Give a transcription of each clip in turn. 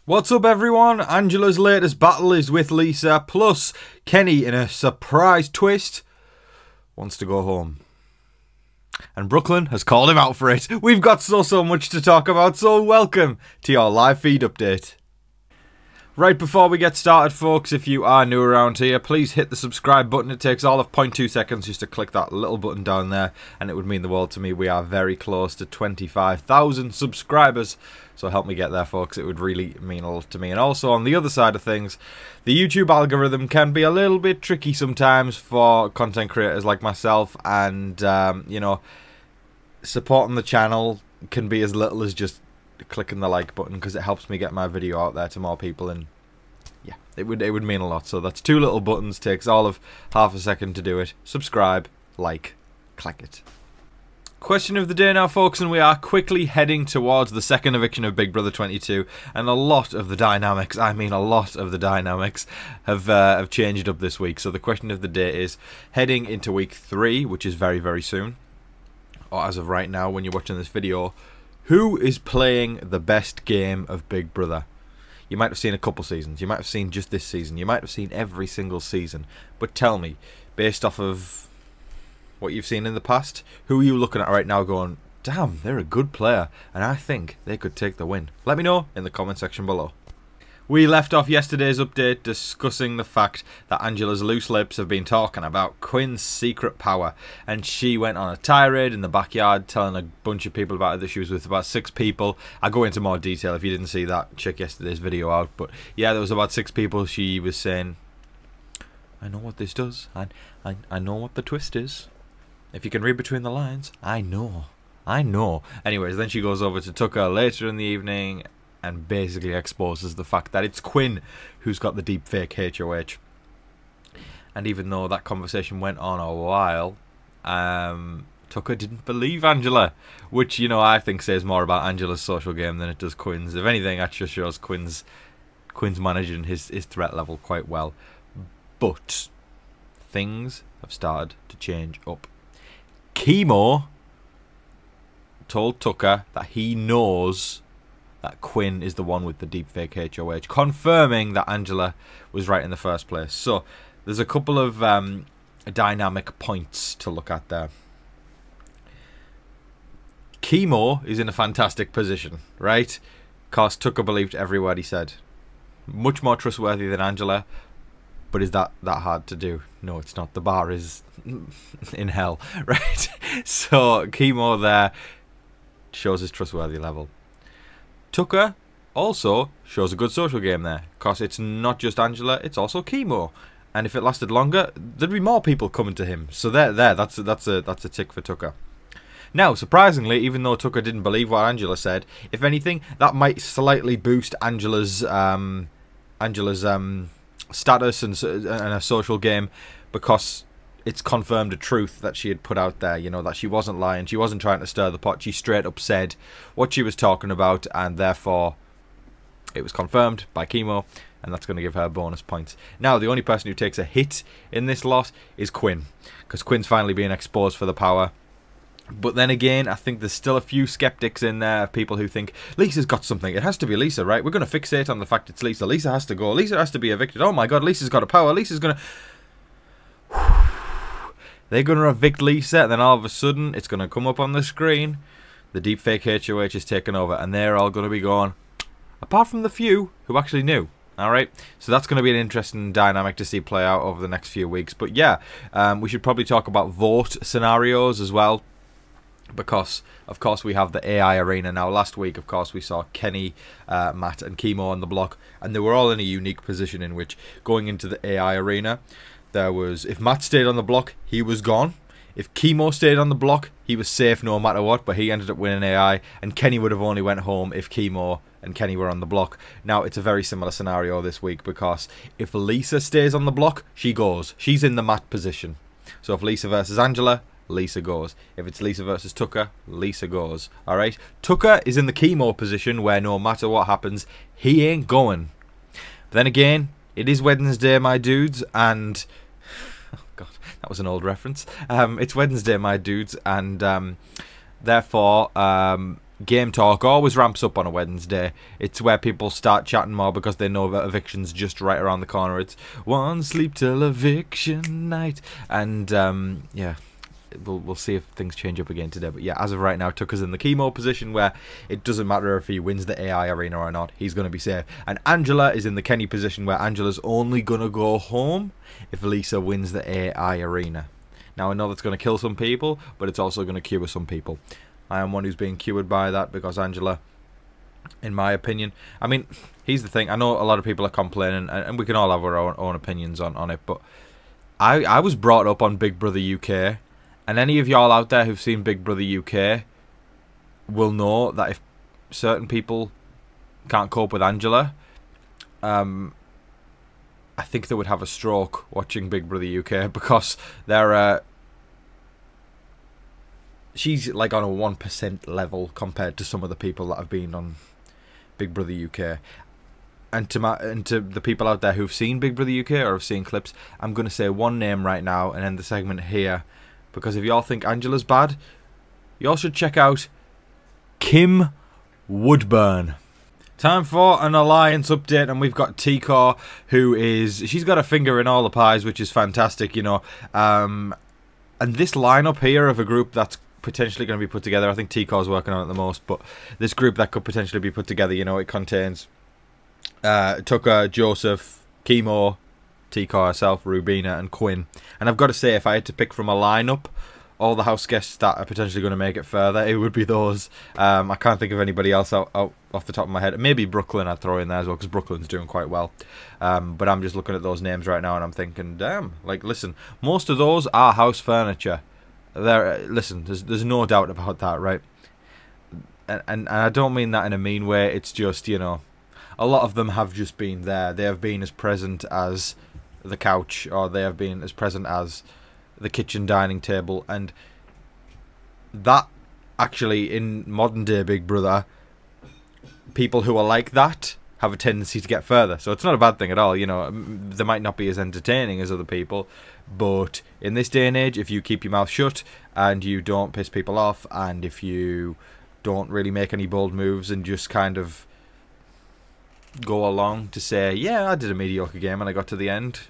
What's up everyone? Angela's latest battle is with Lisa, plus Kenney, in a surprise twist, wants to go home. And Brooklyn has called him out for it. We've got so much to talk about, so welcome to your live feed update. Right before we get started, folks, if you are new around here, please hit the subscribe button. It takes all of 0.2 seconds just to click that little button down there, and it would mean the world to me. We are very close to 25,000 subscribers, so help me get there, folks. It would really mean a lot to me. And also, on the other side of things, the YouTube algorithm can be a little bit tricky sometimes for content creators like myself, and, you know, supporting the channel can be as little as just clicking the like button, because it helps me get my video out there to more people, and yeah, it would mean a lot. So that's two little buttons, takes all of half a second to do it. Subscribe, like, click it. Question of the day now, folks, and we are quickly heading towards the second eviction of Big Brother 22, and a lot of the dynamics, I mean a lot of the dynamics, have changed up this week. So the question of the day is, heading into week 3, which is very soon, or as of right now when you're watching this video, who is playing the best game of Big Brother? You might have seen a couple seasons, you might have seen just this season, you might have seen every single season, but tell me, based off of what you've seen in the past, who are you looking at right now going, damn, they're a good player, and I think they could take the win? Let me know in the comment section below. We left off yesterday's update discussing the fact that Angela's loose lips have been talking about Quinn's secret power, and she went on a tirade in the backyard telling a bunch of people about it, that she was with about 6 people. I'll go into more detail. If you didn't see that, check yesterday's video out. But yeah, there was about 6 people. She was saying, I know what this does. I know what the twist is. If you can read between the lines, I know. Anyways, then she goes over to Tucker later in the evening and basically exposes the fact that it's Quinn who's got the deep fake HOH. And even though that conversation went on a while, Tucker didn't believe Angela, which, you know, I think says more about Angela's social game than it does Quinn's. If anything, that just shows Quinn's managing his threat level quite well. But things have started to change up. Chemo told Tucker that he knows that Quinn is the one with the deepfake HOH, confirming that Angela was right in the first place. So there's a couple of dynamic points to look at there. Chemo is in a fantastic position, right? Because Tucker believed every word he said. Much more trustworthy than Angela, but is that hard to do? No, it's not. The bar is in hell, right? So Chemo there shows his trustworthy level. Tucker also shows a good social game there, because it's not just Angela, it's also Chemo. And if it lasted longer, there'd be more people coming to him. So that's a tick for Tucker. Now, surprisingly, even though Tucker didn't believe what Angela said, if anything, that might slightly boost Angela's status and a social game, because it's confirmed a truth that she had put out there, you know, that she wasn't lying, she wasn't trying to stir the pot, she straight up said what she was talking about, and therefore it was confirmed by Chemo, and that's going to give her bonus points. Now, the only person who takes a hit in this loss is Quinn, because Quinn's finally being exposed for the power. But then again, I think there's still a few skeptics in there, people who think, Lisa's got something, it has to be Lisa, right? We're going to fixate on the fact it's Lisa. Lisa has to go, Lisa has to be evicted. Oh my god, Lisa's got a power, Lisa's going to... They're going to evict Lisa, and then all of a sudden, it's going to come up on the screen. The deepfake HOH is taken over, and they're all going to be gone. Apart from the few who actually knew. Alright, so that's going to be an interesting dynamic to see play out over the next few weeks. But yeah, we should probably talk about vote scenarios as well, because of course we have the AI arena now. Last week, of course, we saw Kenney, Matt and Chemo on the block, and they were all in a unique position in which, going into the AI arena, there was, if Matt stayed on the block, he was gone. If Chemo stayed on the block, he was safe no matter what, but he ended up winning AI, and Kenney would have only went home if Chemo and Kenney were on the block. Now, it's a very similar scenario this week, because if Lisa stays on the block, she goes. She's in the Matt position. So if Lisa versus Angela, Lisa goes. If it's Lisa versus Tucker, Lisa goes. Alright? Tucker is in the Chemo position where no matter what happens, he ain't going. But then again, it is Wednesday, my dudes, and... oh god, that was an old reference. It's Wednesday, my dudes, and therefore game talk always ramps up on a Wednesday. It's where people start chatting more because they know that eviction's just right around the corner. It's one sleep till eviction night. And, yeah, we'll see if things change up again today. But yeah, as of right now, Tucker's in the chemo position where it doesn't matter if he wins the AI arena or not. He's going to be safe. And Angela is in the Kenney position where Angela's only going to go home if Lisa wins the AI arena. Now, I know that's going to kill some people, but it's also going to cure some people. I am one who's being cured by that because Angela, in my opinion, I mean, here's the thing. I know a lot of people are complaining, and we can all have our own opinions on it, but I was brought up on Big Brother UK, and any of y'all out there who've seen Big Brother UK will know that if certain people can't cope with Angela, I think they would have a stroke watching Big Brother UK because they're... she's like on a 1% level compared to some of the people that have been on Big Brother UK. And to the people out there who've seen Big Brother UK or have seen clips, I'm going to say one name right now and end the segment here. Because if y'all think Angela's bad, y'all should check out Kim Woodburn. Time for an alliance update, and we've got T-Core, she's got a finger in all the pies, which is fantastic, you know. And this lineup here of a group that's potentially going to be put together, I think T-Core's working on it the most, but this group that could potentially be put together, you know, it contains Tucker, Joseph, Chemo, T-Core herself, Rubina, and Quinn. And I've got to say, if I had to pick from a lineup, all the house guests that are potentially going to make it further, it would be those. I can't think of anybody else out off the top of my head. Maybe Brooklyn I'd throw in there as well, because Brooklyn's doing quite well. But I'm just looking at those names right now, and I'm thinking, damn, like, listen, most of those are house furniture. Listen, there's no doubt about that, right? And I don't mean that in a mean way. It's just, you know, a lot of them have just been there. They have been as present as the couch, or they have been as present as the kitchen dining table. And that, actually, in modern day Big Brother, people who are like that have a tendency to get further. So it's not a bad thing at all, you know. They might not be as entertaining as other people, but in this day and age, if you keep your mouth shut and you don't piss people off, and if you don't really make any bold moves and just kind of go along to say, yeah, I did a mediocre game and I got to the end,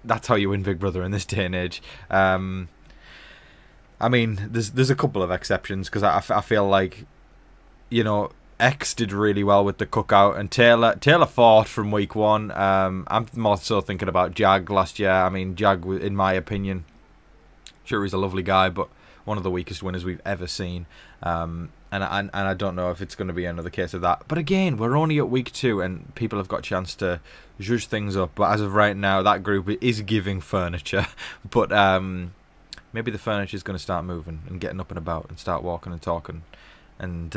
that's how you win Big Brother in this day and age. I mean, there's a couple of exceptions, because I feel like, you know, X did really well with the cookout, and Taylor fought from week one. I'm more so thinking about Jag last year. I mean, Jag, in my opinion, sure, he's a lovely guy, but one of the weakest winners we've ever seen. And I don't know if it's going to be another case of that. But again, we're only at week 2, and people have got a chance to zhuzh things up. But as of right now, that group is giving furniture. But maybe the furniture is going to start moving and getting up and about and start walking and talking. And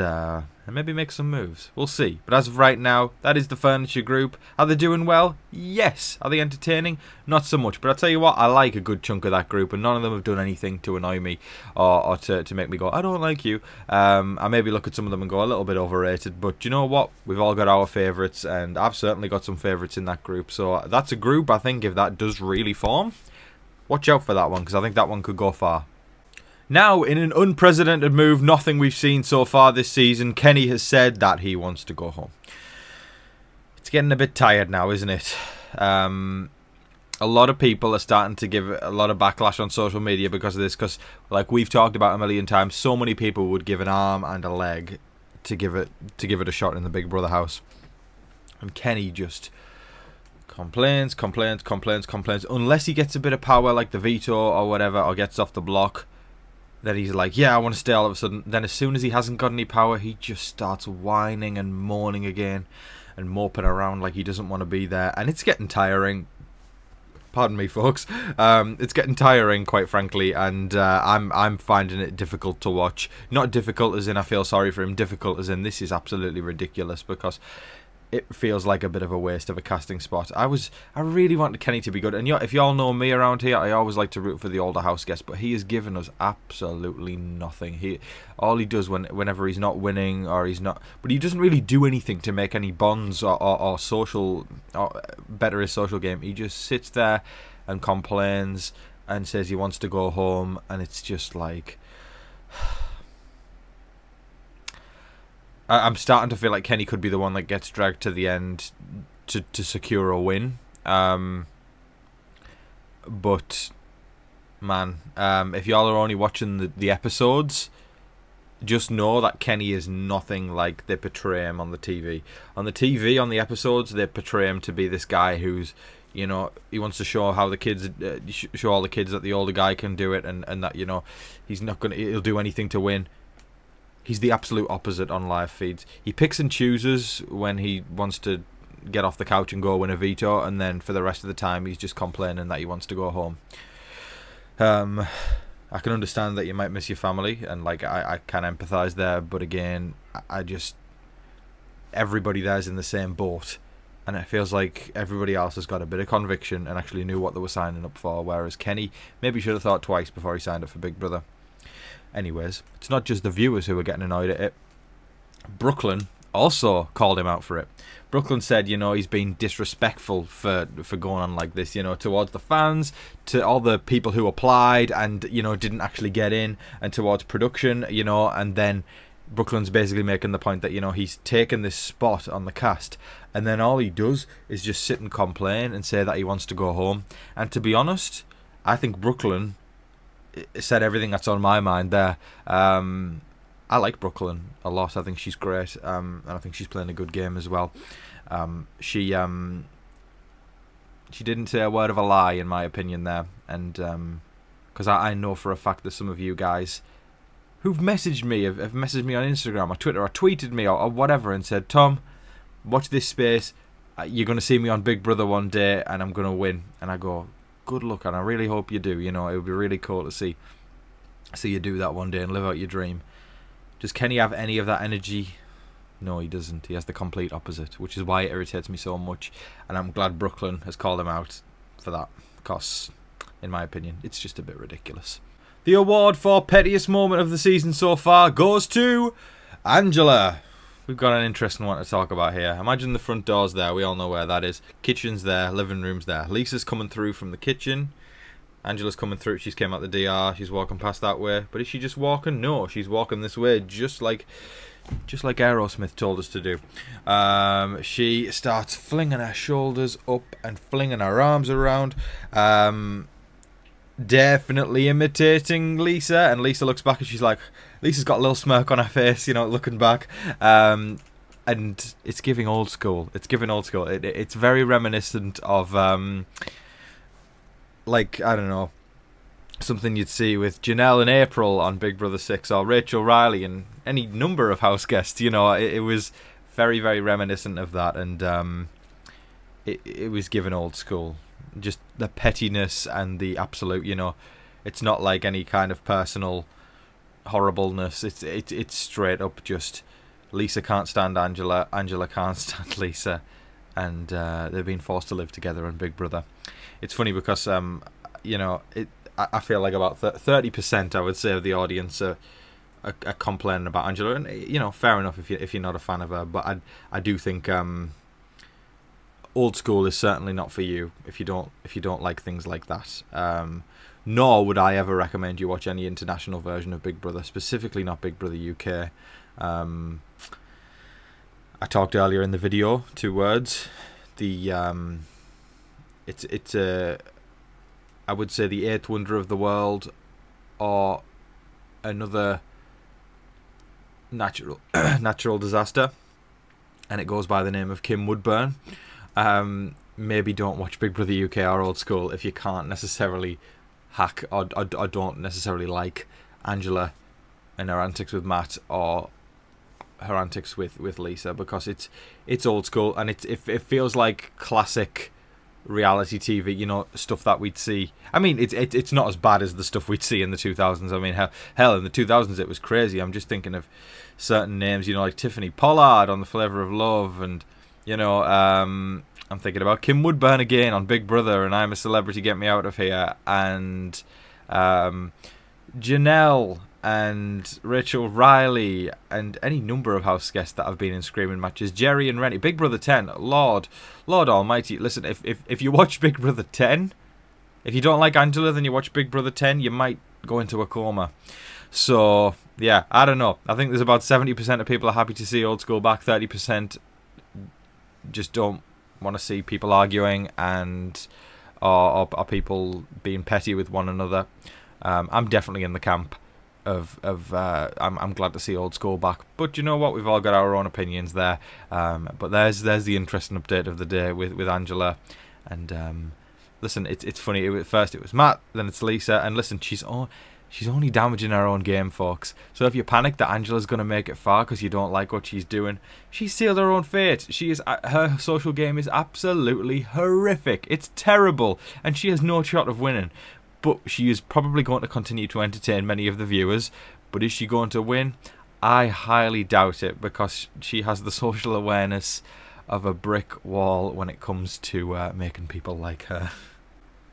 maybe make some moves. We'll see. But as of right now, that is the furniture group. Are they doing well? Yes. Are they entertaining? Not so much. But I'll tell you what, I like a good chunk of that group, and none of them have done anything to annoy me or to make me go, I don't like you. I maybe look at some of them and go, a little bit overrated. But you know what? We've all got our favourites, and I've certainly got some favourites in that group. So that's a group, I think, if that does really form, watch out for that one, because I think that one could go far. Now, in an unprecedented move, nothing we've seen so far this season, Kenney has said that he wants to go home. It's getting a bit tired now, isn't it? A lot of people are starting to give a lot of backlash on social media because of this, because, like we've talked about a million times, so many people would give an arm and a leg to give it a shot in the Big Brother house. And Kenney just complains, unless he gets a bit of power, like the veto or whatever, or gets off the block. Then he's like, yeah, I want to stay all of a sudden. Then as soon as he hasn't got any power, he just starts whining and moaning again and moping around like he doesn't want to be there. And it's getting tiring. Pardon me, folks. It's getting tiring, quite frankly, and I'm finding it difficult to watch. Not difficult as in I feel sorry for him, difficult as in this is absolutely ridiculous, because it feels like a bit of a waste of a casting spot. I really wanted Kenney to be good, and if y'all know me around here, I always like to root for the older house guest, but he has given us absolutely nothing. All he does whenever he's not winning, or he's not, but he doesn't really do anything to make any bonds or social, or better his social game. He just sits there and complains and says he wants to go home, and it's just like, I'm starting to feel like Kenney could be the one that gets dragged to the end to secure a win. But man, if y'all are only watching the episodes, just know that Kenney is nothing like they portray him on the TV. On the TV, on the episodes, they portray him to be this guy who's, you know, he wants to show how the kids, show all the kids that the older guy can do it, and that, you know, he'll do anything to win. He's the absolute opposite on live feeds. He picks and chooses when he wants to get off the couch and go win a veto, and then for the rest of the time he's just complaining that he wants to go home. I can understand that you might miss your family, and like I can empathise there, but again, I just, everybody there's in the same boat, and it feels like everybody else has got a bit of conviction and actually knew what they were signing up for, whereas Kenney maybe should have thought twice before he signed up for Big Brother. Anyways, it's not just the viewers who are getting annoyed at it. Brooklyn also called him out for it. Brooklyn said, you know, he's been disrespectful for going on like this, you know, towards the fans, to all the people who applied and, you know, didn't actually get in, and towards production, you know, and then Brooklyn's basically making the point that, you know, he's taken this spot on the cast, and then all he does is just sit and complain and say that he wants to go home. And to be honest, I think Brooklyn said everything that's on my mind there. I like Brooklyn a lot. I think she's great, and I think she's playing a good game as well. She didn't say a word of a lie, in my opinion, there, and because I know for a fact that some of you guys who've messaged me have messaged me on Instagram or Twitter or tweeted me or whatever and said, Tom, watch this space. You're going to see me on Big Brother one day, and I'm going to win. And I go, good luck, and I really hope you do. You know, it would be really cool to see you do that one day and live out your dream. Does Kenney have any of that energy? No, he doesn't. He has the complete opposite, which is why it irritates me so much. And I'm glad Brooklyn has called him out for that, because, in my opinion, it's just a bit ridiculous. The award for pettiest moment of the season so far goes to Angela. We've got an interesting one to talk about here. Imagine the front door's there. We all know where that is. Kitchen's there. Living room's there. Lisa's coming through from the kitchen. Angela's coming through. She's came out the DR. She's walking past that way. But is she just walking? No, she's walking this way, just like Aerosmith told us to do. She starts flinging her shoulders up and flinging her arms around. Definitely imitating Lisa. And Lisa looks back and she's like, Lisa's got a little smirk on her face, you know, looking back. And it's giving old school. It's giving old school. It's very reminiscent of, like, I don't know, something you'd see with Janelle and April on Big Brother 6, or Rachel Riley and any number of house guests. You know, it was very, very reminiscent of that, and it was given old school. Just the pettiness and the absolute, you know, it's not like any kind of personal horribleness. It's straight up just Lisa can't stand Angela, Angela can't stand Lisa, and they've been forced to live together on Big Brother. It's funny because you know, I feel like about 30%, I would say, of the audience are complaining about Angela, and you know, fair enough if you're not a fan of her, but I do think old school is certainly not for you if you don't like things like that. Nor would I ever recommend you watch any international version of Big Brother, specifically not Big Brother UK. I talked earlier in the video, 2 words. It's I would say the 8th wonder of the world, or another natural disaster, and it goes by the name of Kim Woodburn. Maybe don't watch Big Brother UK or old school if you can't necessarily hack or don't necessarily like Angela and her antics with Matt, or her antics with Lisa, because it's old school, and it feels like classic reality TV, you know, stuff that we'd see. I mean, it's not as bad as the stuff we'd see in the 2000s. I mean, hell, in the 2000s it was crazy. I'm just thinking of certain names, you know, like Tiffany Pollard on The Flavour of Love, and you know, I'm thinking about Kim Woodburn again on Big Brother and I'm a Celebrity, Get Me Out of Here, and Janelle and Rachel Riley and any number of house guests that have been in screaming matches. Jerry and Rennie. Big Brother 10. Lord almighty. Listen, if you watch Big Brother 10, if you don't like Angela, then you watch Big Brother 10, you might go into a coma. So yeah, I don't know. I think there's about 70% of people are happy to see Old School back. 30% just don't want to see people arguing and are people being petty with one another. I'm definitely in the camp of I'm glad to see Old School back, but you know what, we've all got our own opinions there. But there's the interesting update of the day with Angela, and listen, it's funny. First it was Matt, then it's Lisa, and listen, she's only damaging her own game, folks. So if you panic that Angela's going to make it far because you don't like what she's doing, she's sealed her own fate. Her social game is absolutely horrific. It's terrible, and she has no shot of winning. But she is probably going to continue to entertain many of the viewers. But is she going to win? I highly doubt it, because she has the social awareness of a brick wall when it comes to making people like her.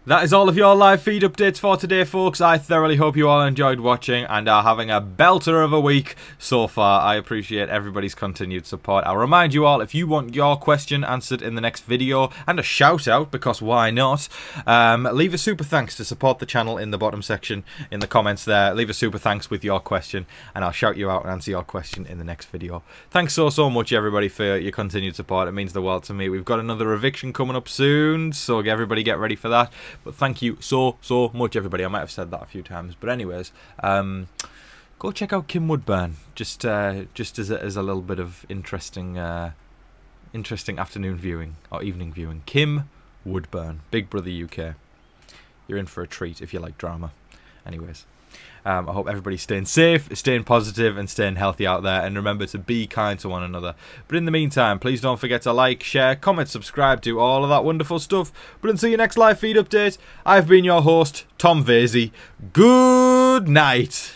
That is all of your live feed updates for today, folks. I thoroughly hope you all enjoyed watching and are having a belter of a week so far. I appreciate everybody's continued support. I'll remind you all, if you want your question answered in the next video, and a shout out, because why not, leave a super thanks to support the channel in the bottom section in the comments there. Leave a super thanks with your question, and I'll shout you out and answer your question in the next video. Thanks so much, everybody, for your continued support. It means the world to me. We've got another eviction coming up soon, so everybody get ready for that. But thank you so much, everybody. I might have said that a few times, but anyways, go check out Kim Woodburn. Just as a little bit of interesting afternoon viewing or evening viewing. Kim Woodburn, Big Brother UK. You're in for a treat if you like drama. Anyways. I hope everybody's staying safe, staying positive, and staying healthy out there. And remember to be kind to one another. But in the meantime, please don't forget to like, share, comment, subscribe, do all of that wonderful stuff. But until your next live feed update, I've been your host, Tom Vasey. Good night.